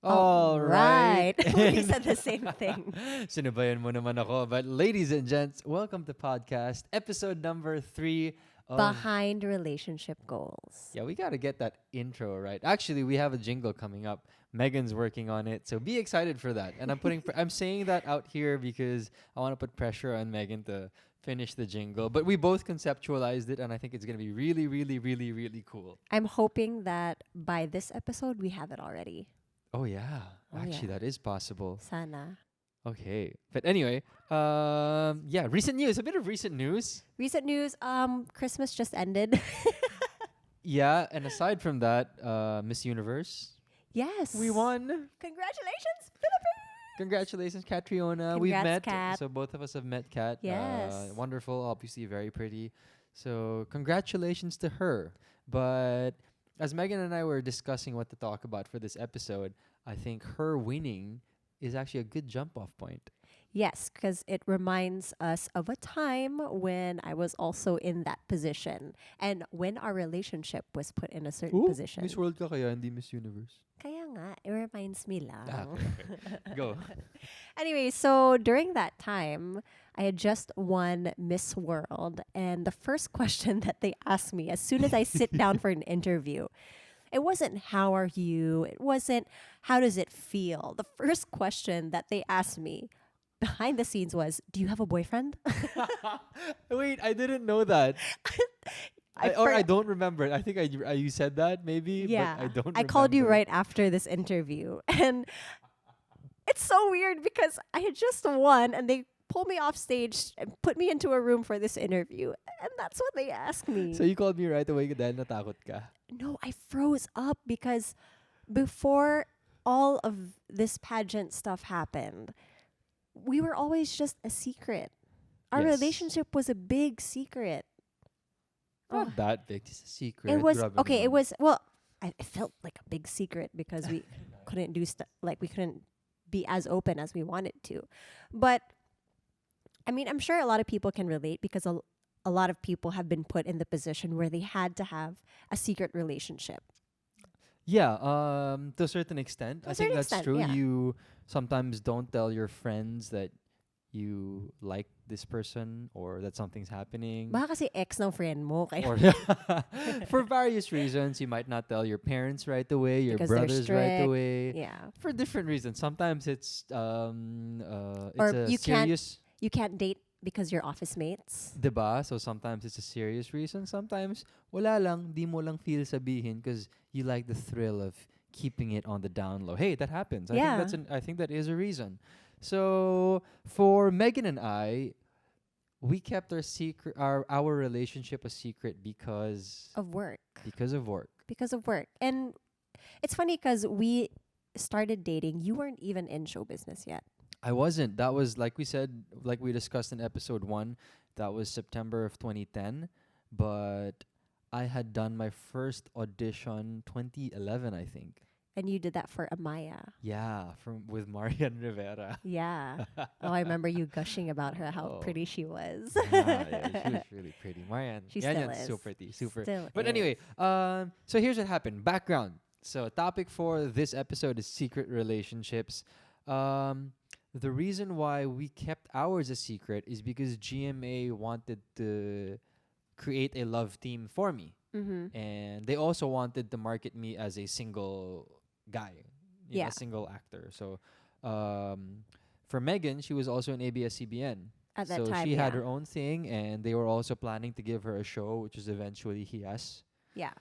All right. We said the same thing. Sinubayan mo naman ako. But ladies and gents, welcome to podcast episode number 3 of... Behind relationship goals. Yeah, we got to get that intro right. Actually, we have a jingle coming up. Megan's working on it, so be excited for that. And I'm saying that out here because I want to put pressure on Megan to finish the jingle. But we both conceptualized it, and I think it's going to be really, really, really, really cool. I'm hoping that by this episode, we have it already. Oh, yeah. Actually, that is possible. Sana. Okay. But anyway, recent news. A bit of recent news. Recent news, Christmas just ended. Yeah, and aside from that, Miss Universe. Yes. We won. Congratulations, Philippines. Congratulations, Catriona. Congrats, We've met. Kat. So both of us have met Kat. Yes. Wonderful, obviously very pretty. So congratulations to her. But as Megan and I were discussing what to talk about for this episode, I think her winning is actually a good jump off point. Yes, because it reminds us of a time when I was also in that position and when our relationship was put in a certain position. Miss World ka kaya, hindi Miss Universe. Kaya nga, it reminds me lang. Okay. Go. Anyway, so during that time, I had just won Miss World. And the first question that they asked me as soon as I sit down for an interview, it wasn't, how are you? It wasn't, how does it feel? The first question that they asked me behind the scenes was, do you have a boyfriend? Wait, I didn't know that. I don't remember it. I think you said that maybe, Yeah. but I don't I called you remember. right after this interview. And it's so weird because I had just won and they pulled me off stage and put me into a room for this interview. And that's what they asked me. So you called me right away dahil natakot ka. No, I froze up because before all of this pageant stuff happened, we were always just a secret. Our Yes. relationship was a big secret. Oh, Not that big. It's a secret. it was Grabe okay. It naman. was well. It felt like a big secret because we couldn't do stuff like we couldn't be as open as we wanted to. But I mean, I'm sure a lot of people can relate because a lot of people have been put in the position where they had to have a secret relationship. Yeah, to a certain extent. To a I think certain that's extent, true. yeah. You sometimes don't tell your friends that you like this person or that something's happening. Baka kasi ex ng friend mo. Kaya Or for various reasons, you might not tell your parents right away, your Because they're brothers right strict. away. yeah. For different reasons. Sometimes it's Or a you can't- serious You can't date because you're office mates. diba? So sometimes it's a serious reason. Sometimes wala lang, di mo lang feel sabihin because you like the thrill of keeping it on the down low. Hey, that happens. Yeah. I think that is a reason. So for Megan and I, we kept our relationship a secret because Of work. of work. Because of work. And it's funny because we started dating. You weren't even in show business yet. I wasn't. That was like we said, like we discussed in episode 1, that was September of 2010, but I had done my first audition 2011, I think. And you did that for Amaya. Yeah, with Marian Rivera. Yeah. Oh, I remember you gushing about her, how Oh. pretty she was. Yeah, she was really pretty. Marian. She Marian's still so is. pretty, super. Still But is. anyway, so here's what happened. Background. So topic for this episode is secret relationships. The reason why we kept ours a secret is because GMA wanted to create a love team for me. Mm-hmm. And they also wanted to market me as a single guy, Yeah. a single actor. So for Megan, she was also in ABS-CBN. At that So time, she had yeah. her own thing, and they were also planning to give her a show, which is eventually Hias. Yeah.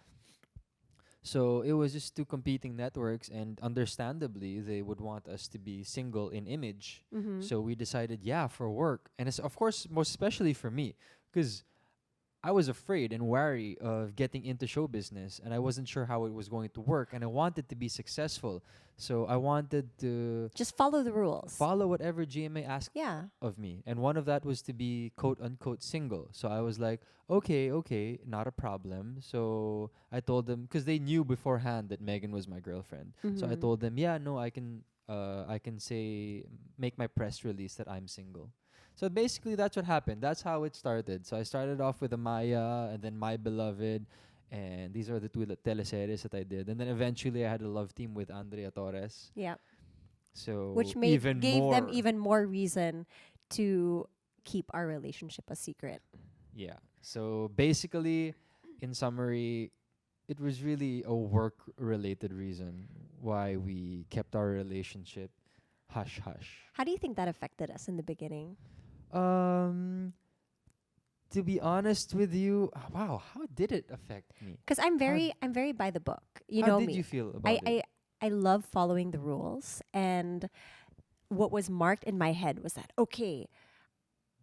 So it was just two competing networks, and understandably, they would want us to be single in image. Mm-hmm. So we decided, yeah, for work. And it's, of course, most especially for me, because I was afraid and wary of getting into show business, and I wasn't sure how it was going to work, and I wanted to be successful. So I wanted to Just follow the rules. follow whatever GMA asked Yeah. of me. And one of that was to be quote unquote single. So I was like, okay, not a problem. So I told them, because they knew beforehand that Megan was my girlfriend. So I Mhm. told them, yeah, no, I can say, make my press release that I'm single. So basically that's what happened. That's how it started. So I started off with Amaya and then My Beloved. And these are the two teleseries that I did. And then eventually I had a love team with Andrea Torres. Yeah. So Which even gave them more. even more reason to keep our relationship a secret. Yeah. So basically, in summary, it was really a work related reason why we kept our relationship hush hush. How do you think that affected us in the beginning? Um to be honest with you, wow, how did it affect me? Because How I'm very by the book. You how know did me. you feel I, about it? I I love following the rules, and what was marked in my head was that okay,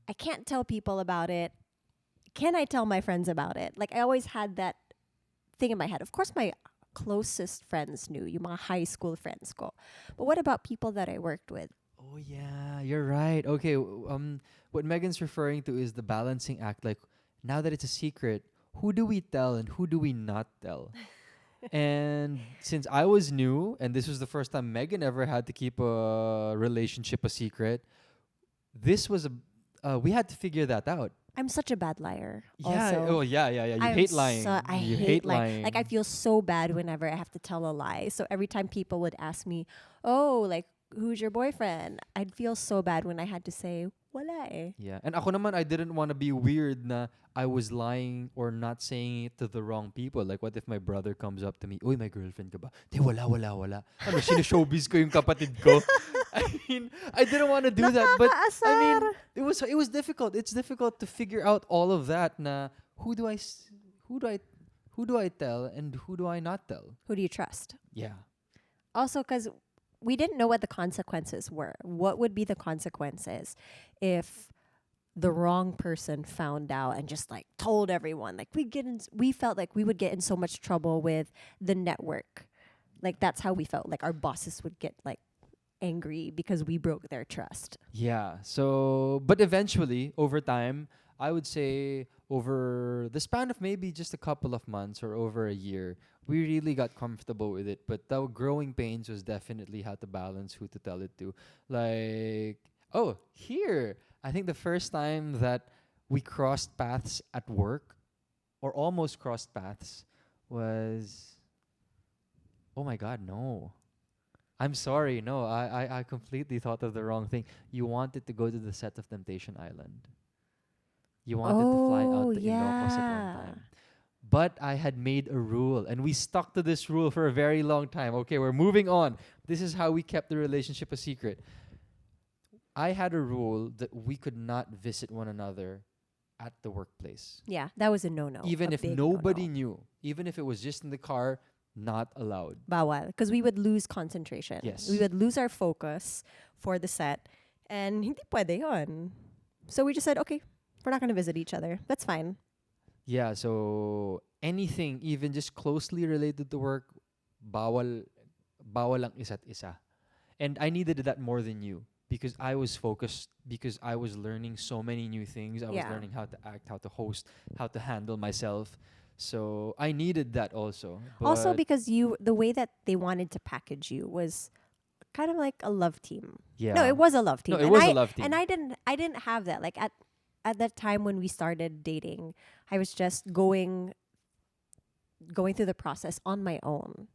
I can't tell people about it. Can I tell my friends about it? Like I always had that thing in my head. Of course, my closest friends knew, yung mga high school friends ko. But what about people that I worked with? Oh yeah, you're right. Okay, what Megan's referring to is the balancing act. Like now that it's a secret, who do we tell and who do we not tell? And since I was new, and this was the first time Megan ever had to keep a relationship a secret, this was a we had to figure that out. I'm such a bad liar. Yeah. Also, Oh yeah, yeah, yeah. You hate lying. I You hate hate lying. lying. Like I feel so bad whenever I have to tell a lie. So every time people would ask me, "Oh, like who's your boyfriend?" I'd feel so bad when I had to say, "Wala eh." Yeah. And ako naman, I didn't want to be weird na I was lying or not saying it to the wrong people. Like, what if my brother comes up to me, uy, may girlfriend ka ba? Di, wala, wala, wala. Ano, showbiz ko yung kapatid ko. I mean, I didn't want to do that. But, I mean, it was difficult. It's difficult to figure out all of that na who do I, s- who do I tell and who do I not tell? Who do you trust? Yeah. Also, because we didn't know what the consequences were. What would be the consequences if the wrong person found out and just like told everyone? Like we felt like we would get in so much trouble with the network. Like that's how we felt. Like our bosses would get like angry because we broke their trust. Yeah. So, but eventually, over time, I would say over the span of maybe just a couple of months or over a year, we really got comfortable with it. But the growing pains was definitely how to balance who to tell it to. Like, oh, here, I think the first time that we crossed paths at work or almost crossed paths was, oh my God, no. I'm sorry. No, I completely thought of the wrong thing. You wanted to go to the set of Temptation Island. You wanted to fly Oh out to Ilocos at one yeah. time. But I had made a rule, and we stuck to this rule for a very long time. Okay, we're moving on. This is how we kept the relationship a secret. I had a rule that we could not visit one another at the workplace. Yeah, that was a no-no. Even a if big nobody no-no. knew, even if it was just in the car, not allowed. Bawal. Because we would lose concentration. Yes. We would lose our focus for the set. And hindi pwede yun. So we just said, okay, we're not going to visit each other. That's fine. Yeah, so anything, even just closely related to work, bawal ang isa't isa. And I needed that more than you because I was focused, because I was learning so many new things. I was Yeah. learning how to act, how to host, how to handle myself. So I needed that also. Also But because the way that they wanted to package you was kind of like a love team. yeah. No, it was a love team. No, it And was a love team. And I didn't have that. Like at that time when we started dating, I was just going through the process on my own.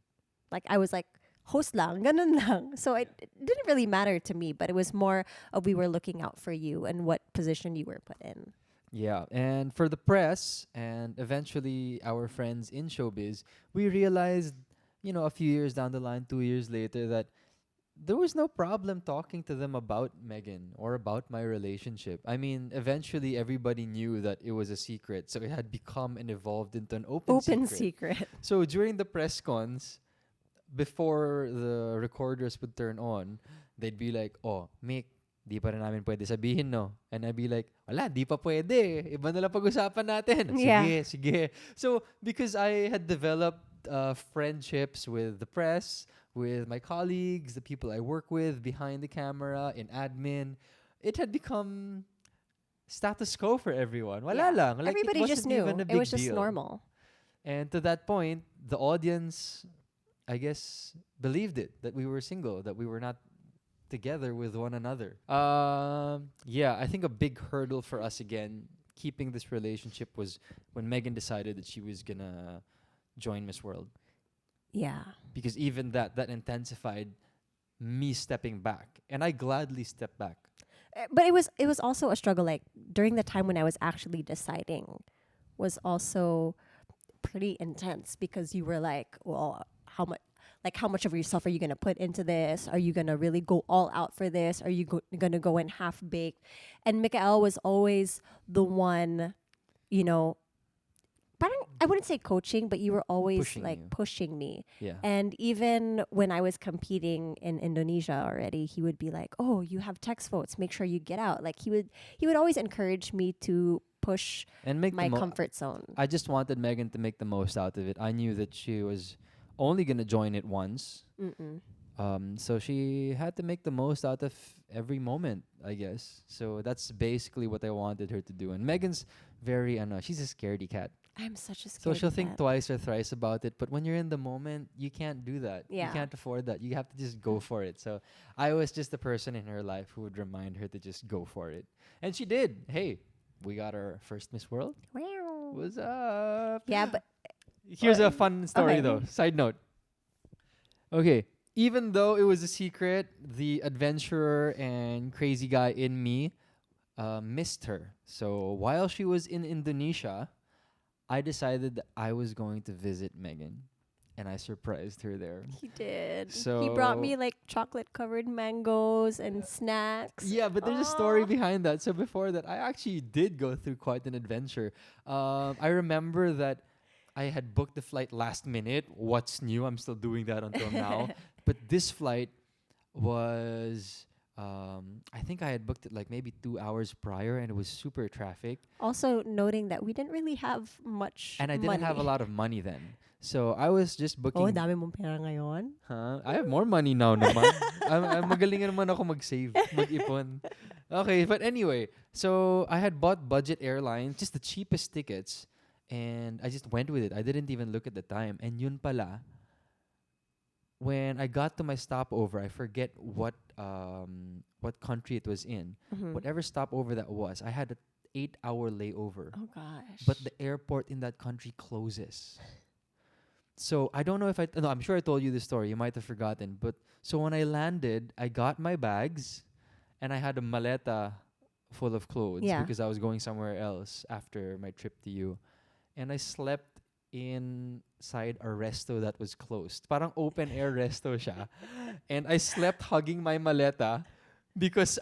Like I was like host lang, ganun lang. So it didn't really matter to me, but it was more of we were looking out for you and what position you were put in. Yeah, and for the press and eventually our friends in showbiz, we realized, a few years down the line, 2 years later, that there was no problem talking to them about Megan or about my relationship. I mean, eventually everybody knew that it was a secret, so it had become and evolved into an open Secret. So during the press cons, before the recorders would turn on, they'd be like, "Oh, Mick, di pa rin namin pwede sabihin, no?" And I'd be like, "Wala, di pa pwede. Iba na lang pag-usapan natin." Yeah. Sige, sige. So, because I had developed friendships with the press, with my colleagues, the people I work with behind the camera, in admin, it had become status quo for everyone. Wala Yeah. lang. Like, Everybody it just wasn't knew. even a It big was just deal. normal. And to that point, the audience, I guess, believed it, that we were single, that we were not together with one another. Yeah, I think a big hurdle for us again, keeping this relationship, was when Megan decided that she was gonna join Miss World, Yeah. because even that intensified me stepping back, and I gladly stepped back. But it was also a struggle. Like during the time when I was actually deciding, was also pretty intense because you were like, well, how much of yourself are you gonna put into this? Are you gonna really go all out for this? Are you gonna go in half baked? And Mikael was always the one, you know, parang, I wouldn't say coaching, but you were always Pushing like you. pushing me. Yeah. And even when I was competing in Indonesia already, he would be like, "Oh, you have text votes. Make sure you get out." Like he would always encourage me to push And make my the comfort zone. I just wanted Megan to make the most out of it. I knew that she was only gonna join it once. Mm-mm. So she had to make the most out of every moment, I guess. So that's basically what I wanted her to do. And Megan's very, she's a scaredy cat. I'm such a So scaredy she'll think cat. twice or thrice about it. But when you're in the moment, you can't do that. Yeah. You can't afford that. You have to just go for it. So I was just the person in her life who would remind her to just go for it. And she did. Hey, we got our first Miss World. Wow. What's up? Yeah, but Here's a Uh, fun story okay. though. Side note. Okay. Even though it was a secret, the adventurer and crazy guy in me missed her. So while she was in Indonesia, I decided that I was going to visit Megan. And I surprised her there. he did. He brought me So like chocolate covered mangoes and snacks. yeah, but there's a story Aw. behind that. So before that, I actually did go through quite an adventure. I remember that I had booked the flight last minute. What's new? I'm still doing that until now. But this flight was, I think I had booked it like maybe 2 hours prior, and it was super traffic. Also noting that we didn't really have much And I didn't money. have a lot of money then. So I was just Oh, booking. dami mong pera ngayon. Huh? I have more money now naman. I'm magaling naman ako mag-save, mag-ipon. Okay, but anyway, so I had bought budget airlines, just the cheapest tickets, and I just went with it. I didn't even look at the time. And yun pala, when I got to my stopover, I forget what country it was in. Mhm. Whatever stopover that was, I had an 8-hour layover. Oh gosh. But the airport in that country closes. So I don't know if no, I'm sure I told you this story. You might have forgotten. But so when I landed, I got my bags, and I had a maleta full of clothes Yeah. because I was going somewhere else after my trip to you. And I slept inside a resto that was closed. Parang open air resto siya. And I slept hugging my maleta because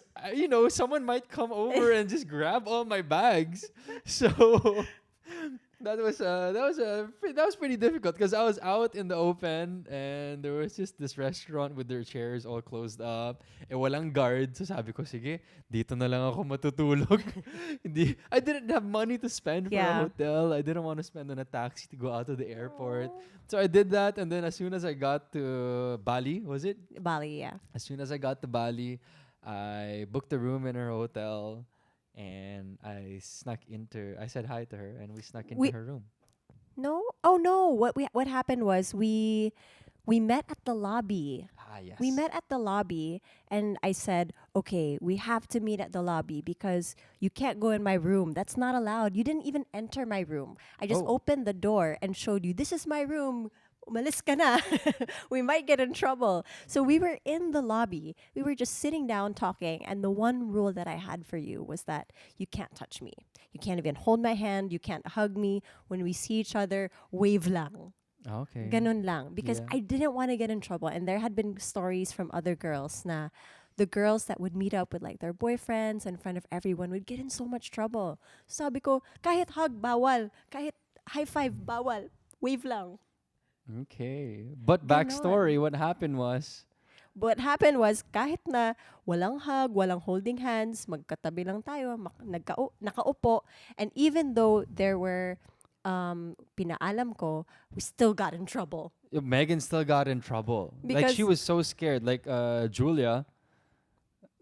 someone might come over and just grab all my bags. So that was pretty difficult because I was out in the open and there was just this restaurant with their chairs all closed up. Walang guard. So sabi ko, sige, dito na lang ako matutulog. I didn't have money to spend for a Yeah. hotel. I didn't want to spend on a taxi to go out to the airport. Aw. So I did that, and then as soon as I got to Bali, was it? Bali, yeah. As soon as I got to Bali, I booked a room in her hotel. And I said hi to her, and we snuck into We- her room. No? Oh no. What happened was we met at the lobby. Ah, yes. We met at the lobby and I said, "Okay, we have to meet at the lobby because you can't go in my room. That's not allowed. You didn't even enter my room. I just Oh. opened the door and showed you, this is my room. Umalis ka na." We might get in trouble. So we were in the lobby. We were just sitting down talking, and the one rule that I had for you was that you can't touch me. You can't even hold my hand. You can't hug me. When we see each other, wave lang. Okay. Ganun lang. Because Yeah. I didn't want to get in trouble. And there had been stories from other girls na the girls that would meet up with like their boyfriends in front of everyone would get in so much trouble. Sabi ko, kahit hug, bawal. Kahit high five, bawal. Wave lang. Okay. But Ganon. backstory, what happened was, What happened was, kahit na walang hug, walang holding hands, magkatabi lang tayo, nakaupo. And even though there were pinaalam ko, we still got in trouble. Megan still got in trouble. Like she Because- was so scared. Like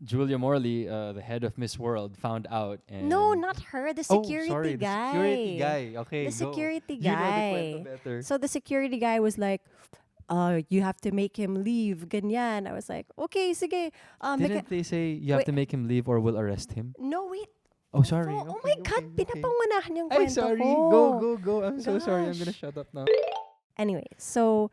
Julia Morley, the head of Miss World, found out. And No, not her. The security sorry, guy. The security guy. Okay, The go. security You know the guy. kwento better. So the security guy was like, you have to make him leave. Ganyan. I was like, okay, sige. Didn't they say you have wait. to make him leave or we'll arrest him? No, wait. Oh, sorry. Oh, Okay, my God. okay, okay. Pinapangunahan yung Ay, kwento sorry. ko. Go. I'm so sorry. I'm gonna Gosh. shut up now. Anyway, so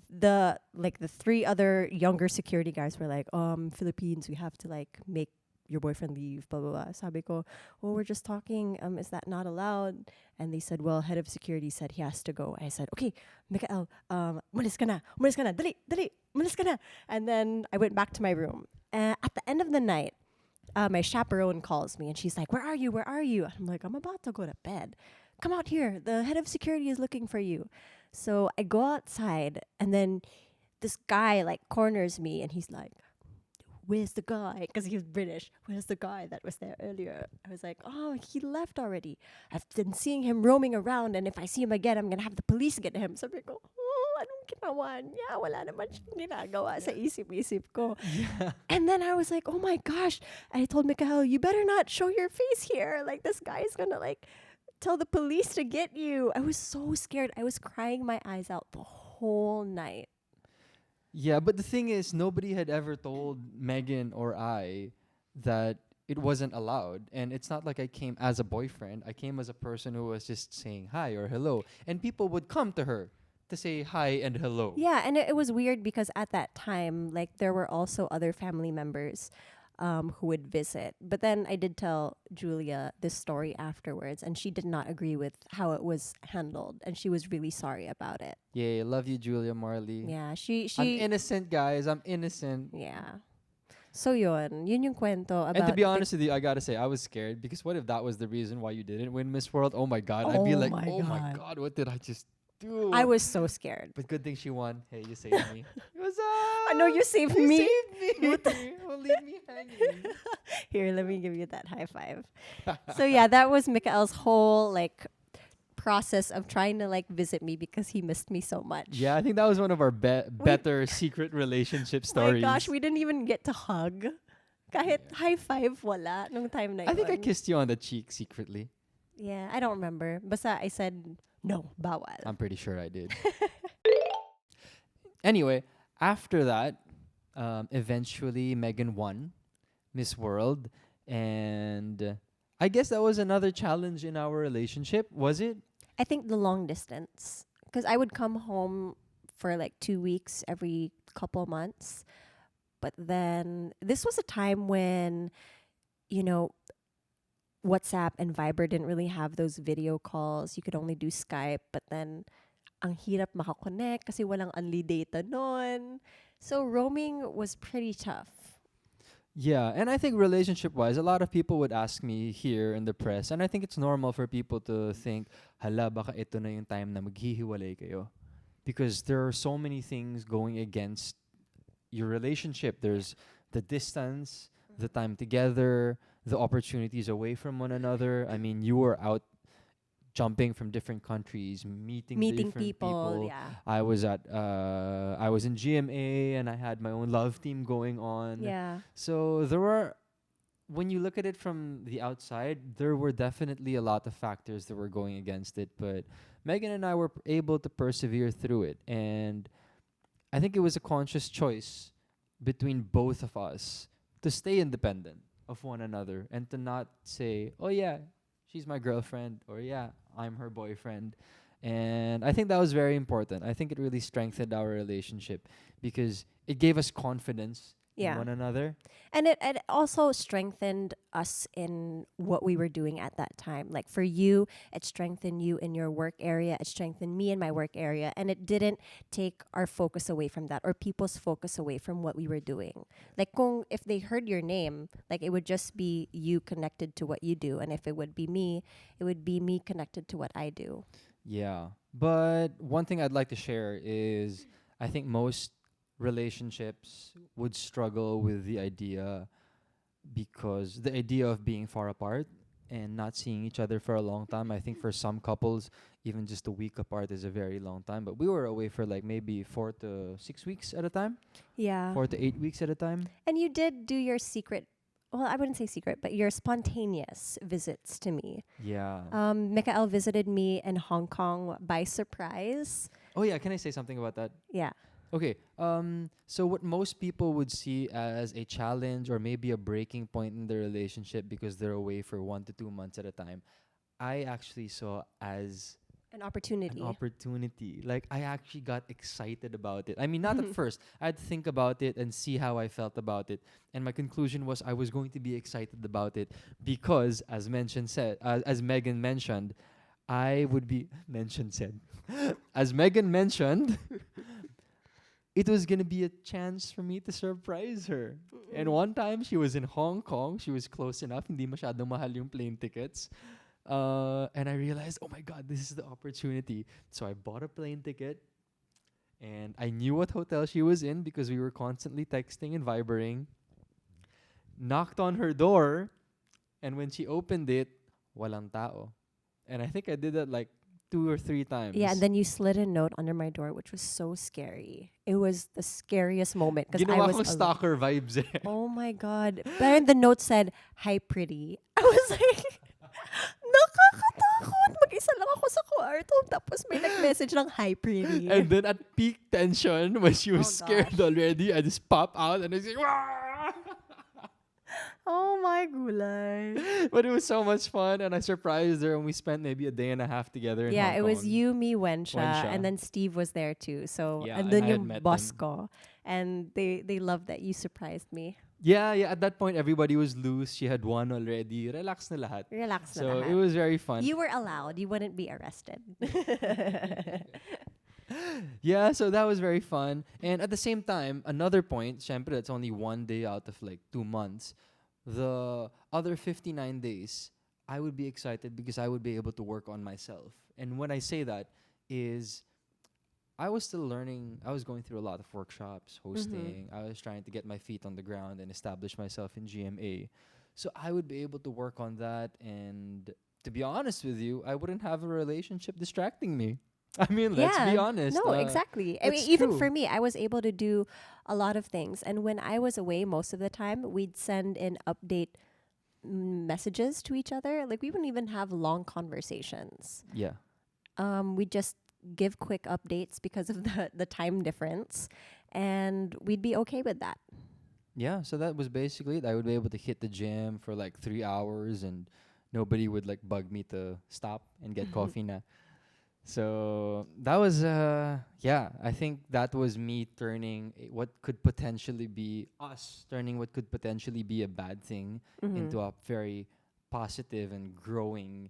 the three other younger security guys were like, Philippines, we have to like make your boyfriend leave, blah blah blah. Sabi ko, oh, we're just talking. Is that not allowed? And they said, well, head of security said he has to go. I said, okay, Mikael, umalis ka na, dali, dali, umalis ka na. And then I went back to my room. At the end of the night, my chaperone calls me and she's like, where are you? Where are you? I'm like, I'm about to go to bed. Come out here. The head of security is looking for you. So I go outside and then this guy like corners me and he's like, where's the guy? Because he was British. Where's the guy that was there earlier? I was like, oh, he left already. I've been seeing him roaming around and if I see him again, I'm going to have the police get him. So I go, oh, anong ginawa niya? Wala naman siyang ginagawa sa isip-isip ko. Yeah. And then I was like, oh my gosh. I told Mikael, you better not show your face here. Like this guy is going to like tell the police to get you. I was so scared. I was crying my eyes out the whole night. Yeah, but the thing is, nobody had ever told Megan or I that it wasn't allowed. And it's not like I came as a boyfriend. I came as a person who was just saying hi or hello. And people would come to her to say hi and hello. Yeah, and it was weird because at that time, like there were also other family members who would visit. But then I did tell Julia this story afterwards, and she did not agree with how it was handled, and she was really sorry about it. Yeah, love you, Julia Marley. Yeah, I'm innocent, guys. I'm innocent. yeah. So yun yung kwento about. And to be honest with you, I gotta say, I was scared because what if that was the reason why you didn't win Miss World? Oh my God, I'd be Oh like, my oh my God. God, what did I just do? I was so scared. But good thing she won. Hey, you saved me. What's up? I know you saved You me. saved me. Don't leave me hanging. Here, let me give you that high five. So yeah, that was Mikael's whole like process of trying to like visit me because he missed me so much. Yeah, I think that was one of our better secret relationship stories. My gosh, we didn't even get to hug. Kahit high five wala nung time na I think I yun. kissed you on the cheek secretly. Yeah, I don't remember. Basta I said no, bawal. I'm pretty sure I did. Anyway, after that, eventually Megan won Miss World, and I guess that was another challenge in our relationship. Was it? I think the long distance, because I would come home for like 2 weeks every couple months. But then this was a time when, you know, WhatsApp and Viber didn't really have those video calls. You could only do Skype, but then ang hirap makakonect kasi walang unli data nun. So roaming was pretty tough. Yeah, and I think relationship-wise, a lot of people would ask me here in the press, and I think it's normal for people to think, hala, baka ito na yung time na maghihiwalay kayo. Because there are so many things going against your relationship. There's the distance, the time together, the opportunities away from one another. I mean, you were out jumping from different countries, meeting different people. Yeah. I was in GMA and I had my own love team going on. Yeah. So there were, when you look at it from the outside, there were definitely a lot of factors that were going against it. But Megan and I were able to persevere through it. And I think it was a conscious choice between both of us to stay independent of one another and to not say, oh yeah, she's my girlfriend, or yeah, I'm her boyfriend. And I think that was very important. I think it really strengthened our relationship because it gave us confidence in one another. And it also strengthened us in what we were doing at that time. Like for you, it strengthened you in your work area. It strengthened me in my work area. And it didn't take our focus away from that or people's focus away from what we were doing. Like if they heard your name, like it would just be you connected to what you do. And if it would be me, it would be me connected to what I do. Yeah. But one thing I'd like to share is I think most relationships would struggle with the idea because the idea of being far apart and not seeing each other for a long time. I think for some couples, even just a week apart is a very long time. But we were away for like maybe 4 to 6 weeks at a time. Yeah. 4 to 8 weeks at a time. And you did do your secret, well, I wouldn't say secret, but your spontaneous visits to me. Yeah. Mikael visited me in Hong Kong by surprise. Oh yeah, can I say something about that? Yeah. Okay. So what most people would see as a challenge or maybe a breaking point in the relationship because they're away for 1 to 2 months at a time, I actually saw as An opportunity. An opportunity. Like I actually got excited about it. I mean, not at first. I had to think about it and see how I felt about it. And my conclusion was I was going to be excited about it because, as Megan mentioned, I would be mentioned said, as Megan mentioned, it was gonna be a chance for me to surprise her. And one time she was in Hong Kong. She was close enough. Hindi masyadong mahal yung plane tickets. And I realized, oh my God, this is the opportunity. So I bought a plane ticket, and I knew what hotel she was in because we were constantly texting and vibering. Knocked on her door, and when she opened it, walang tao. And I think I did that like 2 or 3 times. Yeah, and then you slid a note under my door, which was so scary. It was the scariest moment because I Ginawa was kong stalker vibes eh. Oh my God. But the note said, "Hi, pretty." I was like, nakakatakot. Mag-isa lang ako sa kwarto. Tapos may nag-message ng, "Hi, pretty." And then at peak tension, when she was Oh, scared gosh. already, I just pop out and I was like, "Wah!" Oh my gulay. But it was so much fun, and I surprised her, and we spent maybe a day and a half together in Yeah, Hong it was Kong. you, me, Wensha, Wensha. and then Steve was there too. So Yeah, and and then I had yung met boss them. ko. And they loved that you surprised me. Yeah. At that point, everybody was loose. She had won already. Relax na lahat. Relax na So lahat. it was very fun. You were allowed. You wouldn't be arrested. Yeah, so that was very fun. And at the same time, another point, syempre, that's only 1 day out of like 2 months. The other 59 days, I would be excited because I would be able to work on myself. And when I say that is I was still learning. I was going through a lot of workshops, hosting. I was trying to get my feet on the ground and establish myself in GMA. So I would be able to work on that. And to be honest with you, I wouldn't have a relationship distracting me. I mean, let's be honest. No, exactly. I mean, it's even true. for me, I was able to do a lot of things. And when I was away most of the time, we'd send in update messages to each other. Like we wouldn't even have long conversations. Yeah. We'd just give quick updates because of the time difference, and we'd be okay with that. Yeah, so that was basically it. I would be able to hit the gym for like 3 hours and nobody would like bug me to stop and get coffee na. So that was I think that was me turning what could potentially be us turning what could potentially be a bad thing into a very positive and growing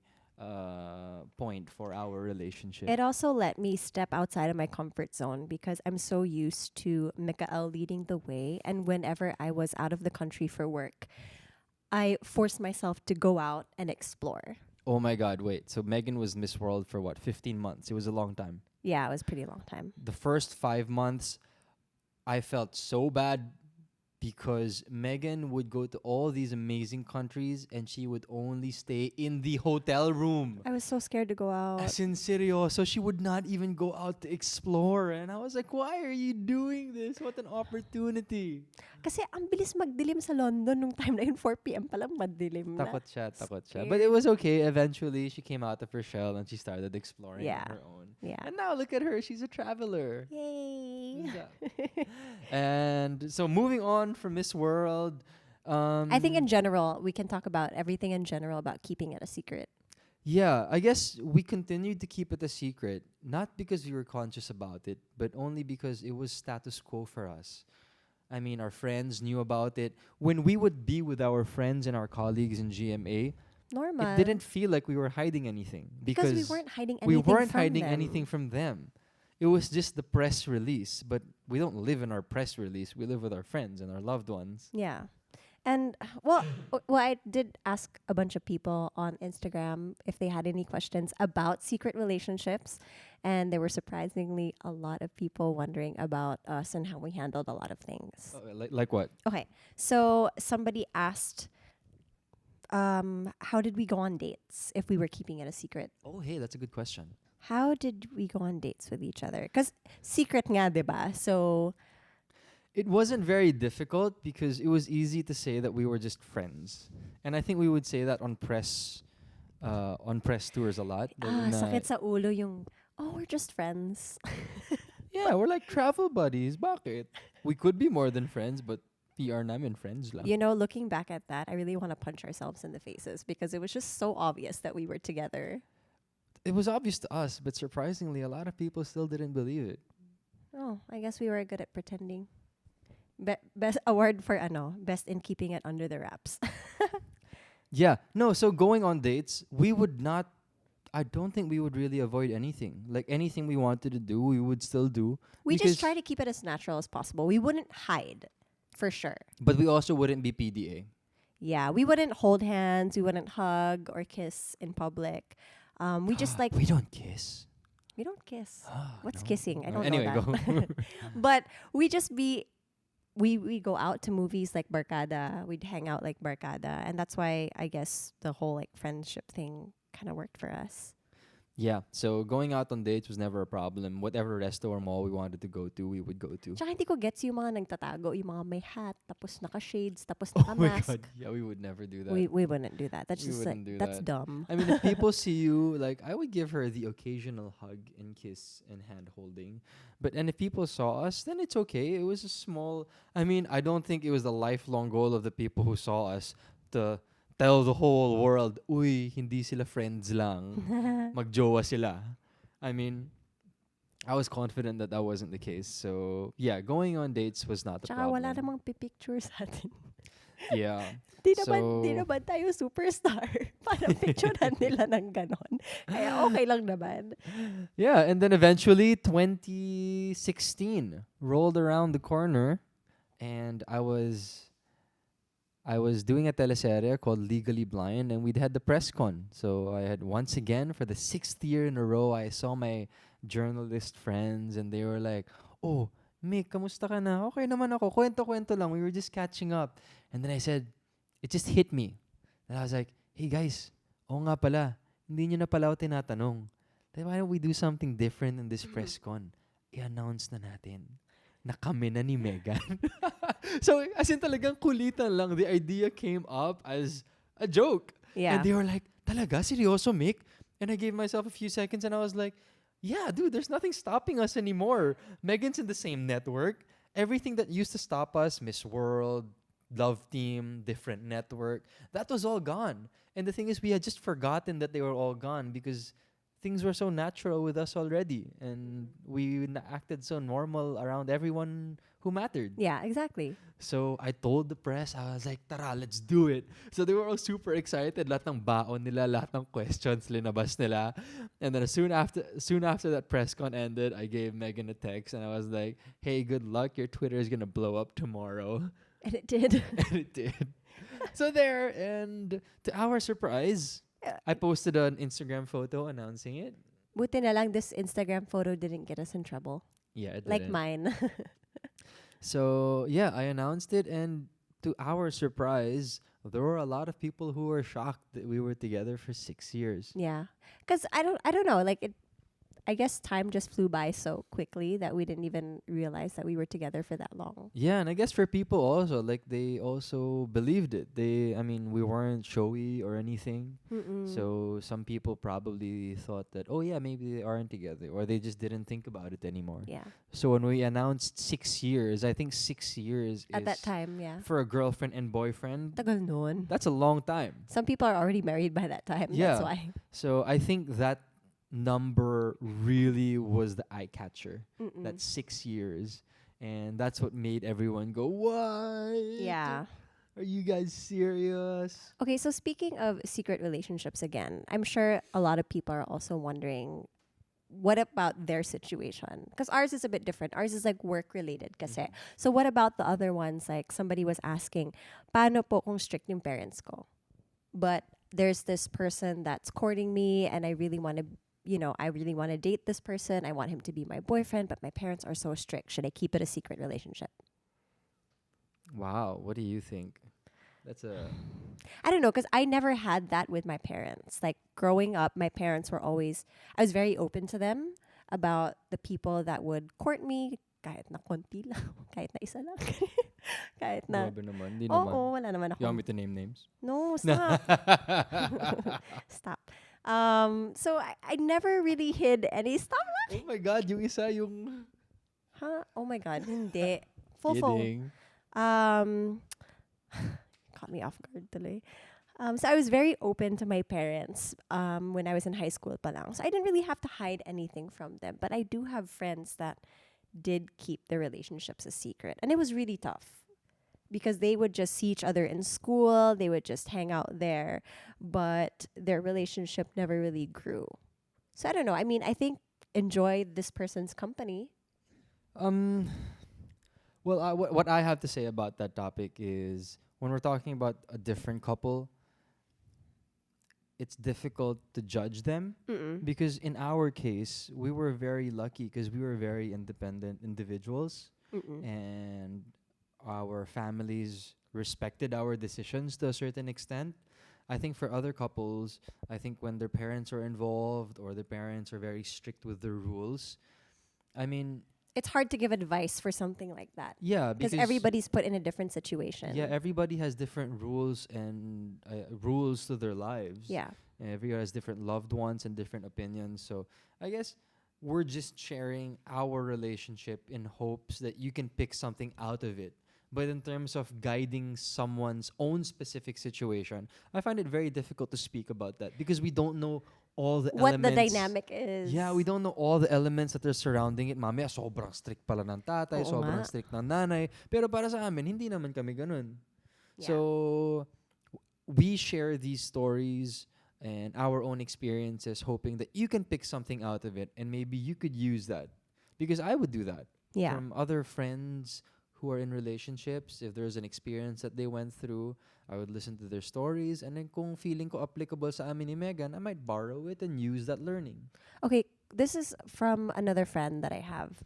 point for our relationship. It also let me step outside of my comfort zone because I'm so used to Mikael leading the way. And whenever I was out of the country for work, I forced myself to go out and explore. Oh my God, wait. So Megan was Miss World for what, 15 months? It was a long time. Yeah, it was a pretty long time. The first 5 months, I felt so bad because Megan would go to all these amazing countries and she would only stay in the hotel room. I was so scared to go out. As in seryoso, she would not even go out to explore. And I was like, why are you doing this? What an opportunity. Kasi ang bilis magdilim sa London nung time na yun, 4 p.m. pa lang madilim na. Takot siya. But it was okay. Eventually, she came out of her shell and she started exploring on her own. Yeah. And now look at her. She's a traveler. Yay. And so moving on from Miss World. I think in general, we can talk about everything in general about keeping it a secret. Yeah, I guess we continued to keep it a secret. Not because we were conscious about it, but only because it was status quo for us. I mean, our friends knew about it. When we would be with our friends and our colleagues in GMA, Normal. it didn't feel like we were hiding anything. Because we weren't hiding anything we weren't from hiding them. anything from them. It was just the press release. But we don't live in our press release. We live with our friends and our loved ones. Yeah. And well, I did ask a bunch of people on Instagram if they had any questions about secret relationships. And there were surprisingly a lot of people wondering about us and how we handled a lot of things. Like what? Okay. So somebody asked, how did we go on dates if we were keeping it a secret? Oh, hey, that's a good question. How did we go on dates with each other? Because secret nga, diba? So it wasn't very difficult because it was easy to say that we were just friends. And I think we would say that on press tours a lot. sakit sa ulo yung, oh, we're just friends. Yeah, we're like travel buddies. Bakit? We could be more than friends, but PR namin friends lang. You know, looking back at that, I really want to punch ourselves in the faces because it was just so obvious that we were together. it was obvious to us, but surprisingly, a lot of people still didn't believe it. Oh, I guess we were good at pretending. Best award for best in keeping it under the wraps. Yeah, no. So going on dates, we would not. I don't think we would really avoid anything. Like anything we wanted to do, we would still do. We because, just try to keep it as natural as possible. We wouldn't hide, for sure. But we also wouldn't be PDA. Yeah, we wouldn't hold hands. We wouldn't hug or kiss in public. We just like we don't kiss. we don't kiss. What's No. kissing? I don't Anyway, know go. that. But we just be we go out to movies like Barkada. We'd hang out like Barkada, and that's why I guess the whole like friendship thing kind of worked for us. Yeah, so going out on dates was never a problem. Whatever resto or mall we wanted to go to, we would go to. Tsaka hindi ko gets yung mga nagtatago, yung mga may hat, tapos naka-shades, tapos Oh my naka-mask. god, yeah, we would never do that. We wouldn't do that. That's We just like wouldn't do that's that. dumb. I mean, if people see you, like, I would give her the occasional hug and kiss and hand holding. And if people saw us, then it's okay. It was a small. I mean, I don't think it was the lifelong goal of the people who saw us to tell the whole world, uy, hindi sila friends lang. Magjowa sila. I mean, I was confident that that wasn't the case. So, yeah, going on dates was not the Tsaka problem. wala namang pipicture sa atin. Yeah. Di So- naman tayo superstar. Para picturean nila ng ganon. Kaya okay lang naman. Yeah, and then eventually 2016 rolled around the corner and I was doing a teleserye called Legally Blind and we'd had the press con. So I had once again for the 6th year in a row I saw my journalist friends and they were like, "Oh, Mick, kamusta ka na?" "Okay naman ako. Kwento-kwento lang. We were just catching up." And then I said, it just hit me. And I was like, "Hey guys, oo nga pala. Hindi nyo na pala ako tinatanong. Then why don't we do something different in this press con? I-announce na natin na kami na ni Megan." So, as in talagang kulitan lang. The idea came up as a joke. Yeah. And they were like, "Talaga? Seryoso, Mick?" And I gave myself a few seconds and I was like, yeah, dude, there's nothing stopping us anymore. Megan's in the same network. Everything that used to stop us, Miss World, Love Team, different network, that was all gone. And the thing is, we had just forgotten that they were all gone because things were so natural with us already. And we acted so normal around everyone who mattered. Yeah, exactly. So I told the press, I was like, "Tara, let's do it." So they were all super excited. Lahat ng baon nila, lahat ng questions linabas nila. And then soon after that press con ended, I gave Megan a text and I was like, "Hey, good luck. Your Twitter is gonna blow up tomorrow." And it did. And it did. So there, and to our surprise, I posted an Instagram photo announcing it. Buti na lang this Instagram photo didn't get us in trouble. Yeah, it Like didn't. mine. So yeah, I announced it, and to our surprise, there were a lot of people who were shocked that we were together for 6 years. Yeah. Because I don't know. Like I guess time just flew by so quickly that we didn't even realize that we were together for that long. Yeah, and I guess for people also, like they also believed it. I mean, we weren't showy or anything. So some people probably thought that, oh yeah, maybe they aren't together, or they just didn't think about it anymore. Yeah. So when we announced 6 years, I think 6 years At is that time, yeah. for a girlfriend and boyfriend. Tagal noon. That's a long time. Some people are already married by that time. Yeah. That's why. So I think that number really was the eye catcher. Mm-mm. That's 6 years. And that's what made everyone go, "What? Yeah. Are you guys serious?" Okay, so speaking of secret relationships again, I'm sure a lot of people are also wondering what about their situation? Because ours is a bit different. Ours is like work related kasi. So what about the other ones? Like somebody was asking, paano po kung strict yung parents ko? But there's this person that's courting me and I really want to date this person. I want him to be my boyfriend, but my parents are so strict. Should I keep it a secret relationship? Wow, what do you think? That's a I don't know, because I never had that with my parents. Like growing up, my parents were always, I was very open to them about the people that would court me, kahit na konti lang, kahit na isa lang. Kahit na, grabe naman. Di oo, naman. wala naman You want me ako. to name names? No, stop. Stop. So I never really hid any stuff. Oh my God, yung isa, yung... Huh? Oh my God, hindi. Full. Kidding. Caught me off guard tuloy. So I was very open to my parents when I was in high school pa lang. So I didn't really have to hide anything from them. But I do have friends that did keep their relationships a secret. And it was really tough because they would just see each other in school. They would just hang out there. But their relationship never really grew. So I don't know. I mean, I think enjoy this person's company. Um, well, what I have to say about that topic is when we're talking about a different couple, it's difficult to judge them Mm-mm. because in our case, we were very lucky because we were very independent individuals Mm-mm. and our families respected our decisions to a certain extent. I think for other couples, I think when their parents are involved or the parents are very strict with the rules, I mean, It's hard to give advice for something like that yeah, because because everybody's put in a different situation. yeah, everybody has different rules and rules to their lives. Yeah. Everyone has different loved ones and different opinions. So I guess we're just sharing our relationship in hopes that you can pick something out of it. But in terms of guiding someone's own specific situation, I find it very difficult to speak about that because we don't know all the What the elements. dynamic is. Yeah, we don't know all the elements that are surrounding it. Mamaya, sobrang strict pala ng tatay, Oo sobrang nga. strict ng nanay. Pero para sa amin, hindi naman kami ganun. Yeah. So, we share these stories and our own experiences, hoping that you can pick something out of it and maybe you could use that. Because I would do that. Yeah. From other friends who are in relationships, if there's an experience that they went through, I would listen to their stories. And then kung feeling ko applicable sa amin ni Megan, I might borrow it and use that learning. Okay, this is from another friend that I have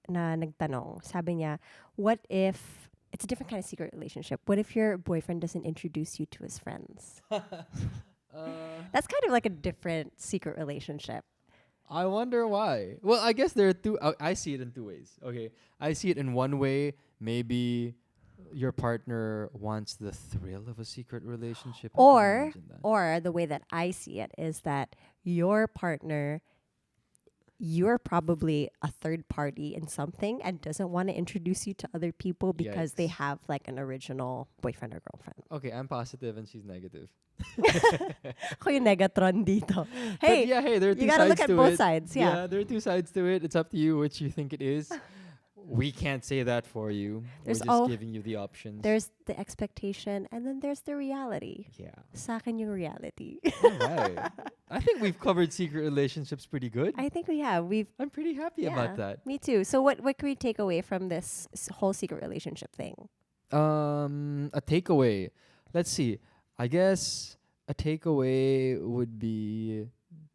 na nagtanong. Sabi niya, what if, it's a different kind of secret relationship. What if your boyfriend doesn't introduce you to his friends? That's kind of like a different secret relationship. I wonder why. Well, I guess there are two. I see it in two ways. Okay, I see it in one way. Maybe your partner wants the thrill of a secret relationship. I can Or, imagine that. or the way that I see it is that your partner, you're probably a third party in something and doesn't want to introduce you to other people because they Yikes. have like an original boyfriend or girlfriend. Okay, I'm positive and she's negative. Ako yung negatron dito. But Hey, yeah, hey, there are two you gotta sides look at to both it. sides. Yeah. There are two sides to it. It's up to you which you think it is. We can't say that for you. There's We're just giving you the options. There's the expectation and then there's the reality. yeah. Sa akin yung reality. Alright. I think we've covered secret relationships pretty good. I think we have. I'm pretty happy about that. Me too. So what can we take away from this whole secret relationship thing? A takeaway. Let's see. I guess a takeaway would be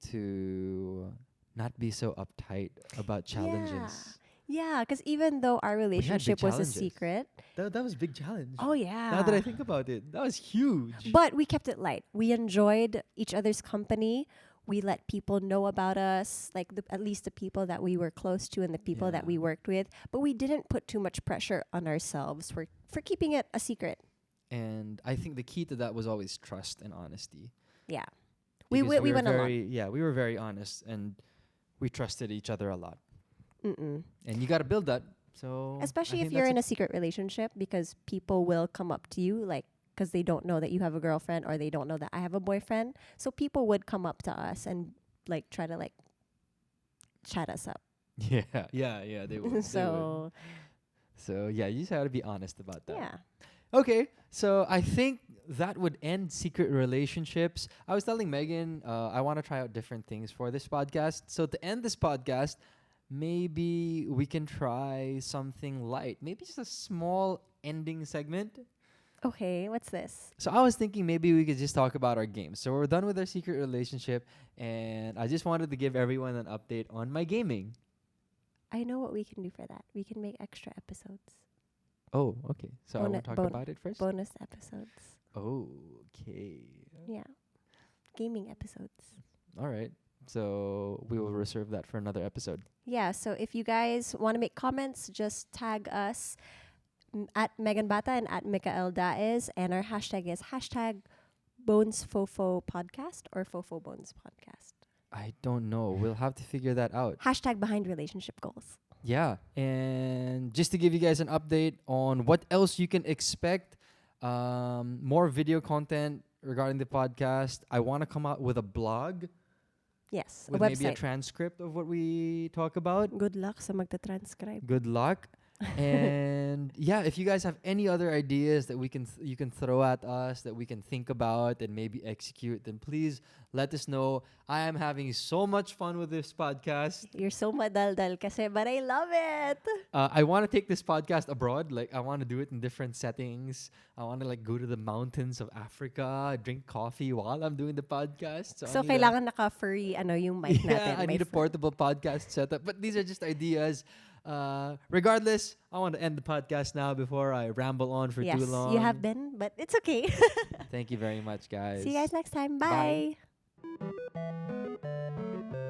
to not be so uptight about challenges. Yeah, because even though our big relationship was a challenges. secret, That was a big challenge. oh yeah. Now that I think about it, that was huge. But we kept it light. We enjoyed each other's company. We let people know about us, like at least the people that we were close to and the people that Yeah. we worked with. But we didn't put too much pressure on ourselves for keeping it a secret. And I think the key to that was always trust and honesty. Yeah. We Because went were along. very, yeah, we were very honest and we trusted each other a lot. Mm-mm. And you got to build that. So Especially if you're in a secret relationship, because people will come up to you, like, because they don't know that you have a girlfriend or they don't know that I have a boyfriend. So people would come up to us and like try to like chat us up. yeah, they would. So So yeah, you just have to be honest about that. yeah. Okay, so I think that would end secret relationships. I was telling Megan, I want to try out different things for this podcast. So to end this podcast, maybe we can try something light. Maybe just a small ending segment. Okay, what's this? So I was thinking maybe we could just talk about our games. So we're done with our secret relationship, and I just wanted to give everyone an update on my gaming. I know what we can do for that. We can make extra episodes, Oh, okay. So I Bona- will talk bon- about it first. bonus episodes. Okay. Yeah, gaming episodes. All right. So we will reserve that for another episode. Yeah, so if you guys want to make comments, just tag us at Megan Bata and at Mikael Daez, and our hashtag is hashtag BonesFofo Podcast or Fofo Bones Podcast. I don't know. We'll have to figure that out. Hashtag behind relationship goals. Yeah. And just to give you guys an update on what else you can expect, more video content regarding the podcast. I want to come out with a blog Yes, a with maybe a website. transcript of what we talk about. Good luck sa magta-transcribe. Good luck. And yeah, if you guys have any other ideas that you can throw at us that we can think about and maybe execute, then please let us know. I am having so much fun with this podcast. You're so madaldal kasi, but I love it. I want to take this podcast abroad. Like I want to do it in different settings. I want to like go to the mountains of Africa, drink coffee while I'm doing the podcast. So, I need kailangan naka-furry yung mic natin. yeah, I my need a friend. portable podcast setup. But these are just ideas. Regardless, I want to end the podcast now before I ramble on for Yes, too long. you have been, but it's okay. Thank you very much, guys. See you guys next time. Bye. Bye.